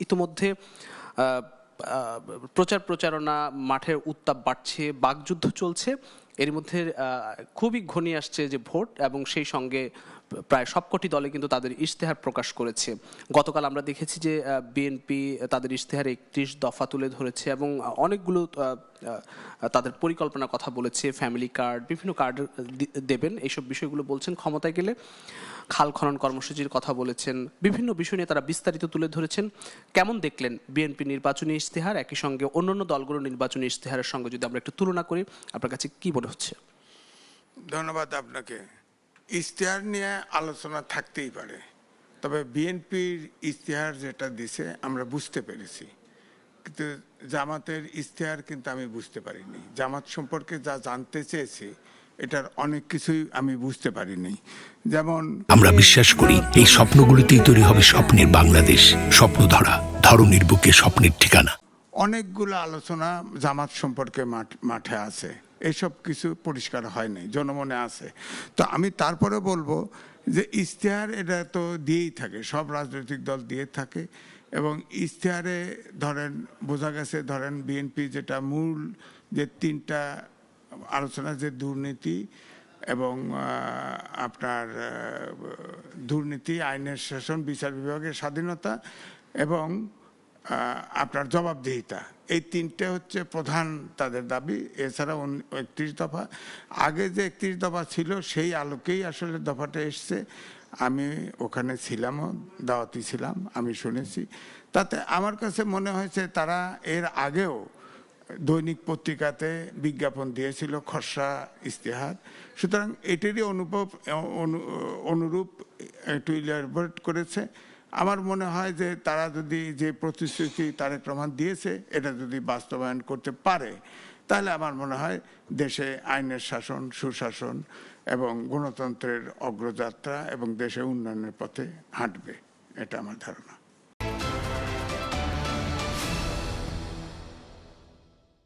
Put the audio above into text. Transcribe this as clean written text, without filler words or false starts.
ইতোমধ্যে প্রচার প্রচারণা, মাঠের উত্তাপ বাড়ছে, বাকযুদ্ধ চলছে। এর মধ্যে খুবই ঘনিয়ে আসছে যে ভোট, এবং সেই সঙ্গে প্রায় সবকটি দলে কিন্তু তাদের ইশতেহার প্রকাশ করেছে। গতকাল আমরা দেখেছি যে বিএনপি তাদের ইশতেহারে 31 দফা তুলে ধরেছে এবং অনেকগুলো তাদের পরিকল্পনার কথা বলেছে, ফ্যামিলি কার্ড, বিভিন্ন কার্ড দেবেন, এইসব বিষয়গুলো বলছেন। ক্ষমতায় গেলে খাল খনন কর্মসূচির কথা বলেছেন, বিভিন্ন বিষয় নিয়ে তারা বিস্তারিত তুলে ধরেছেন। কেমন দেখলেন বিএনপি নির্বাচনী ইশতেহার, একই সঙ্গে অন্যান্য দলগুলোর নির্বাচনী ইশতেহারের সঙ্গে যদি আমরা একটু তুলনা করি, আপনার কাছে কি মনে হচ্ছে? ধন্যবাদ আপনাকে। ইশতেহার নিয়ে আলোচনা থাকতেই পারে, তবে বিএনপির ইশতেহার যেটা দিছে আমরা বুঝতে পেরেছি, কিন্তু জামাতের ইশতেহার কিন্তু আমি বুঝতে পারিনি। জামাত সম্পর্কে যা জানতে চেয়েছি এটার অনেক কিছুই আমি বুঝতে পারিনি। যেমন আমরা বিশ্বাস করি এই স্বপ্নগুলিতেই তৈরি হবে স্বপ্নের বাংলাদেশ। স্বপ্ন ধরা, ধরনীর বুকে স্বপ্নের ঠিকানা। অনেকগুলো আলোচনা জামাত সম্পর্কে মাঠে আছে, এসব কিছু পরিষ্কার হয় নাই, জনমনে আছে। তো আমি তারপরে বলবো যে ইশতেহার এটা তো দিয়েই থাকে, সব রাজনৈতিক দল দিয়ে থাকে, এবং ইশতেহারে ধরেন বোঝা গেছে, ধরেন বিএনপি যেটা মূল যে তিনটা আলোচনা, যে দুর্নীতি এবং আপনার দুর্নীতি, আইনের শাসন, বিচার বিভাগের স্বাধীনতা এবং আপনার জবাবদিহিতা, এই তিনটে হচ্ছে প্রধান তাদের দাবি। এছাড়া 31 দফা, আগে যে 31 দফা ছিল সেই আলোকেই আসলে দফাটা এসছে। আমি ওখানে ছিলামও, দাওয়াতি ছিলাম, আমি শুনেছি। তাতে আমার কাছে মনে হয়েছে তারা এর আগেও দৈনিক পত্রিকাতে বিজ্ঞাপন দিয়েছিল, খসড়া ইশতেহার। সুতরাং এটারই অনুরূপ একটু ইলাবোরেট করেছে। আমার মনে হয় যে তারা যদি যে প্রতিশ্রুতি তারেক রহমান দিয়েছে এটা যদি বাস্তবায়ন করতে পারে, তাহলে আমার মনে হয় দেশে আইনের শাসন, সুশাসন এবং গণতন্ত্রের অগ্রযাত্রা এবং দেশে উন্নয়নের পথে হাঁটবে, এটা আমার ধারণা।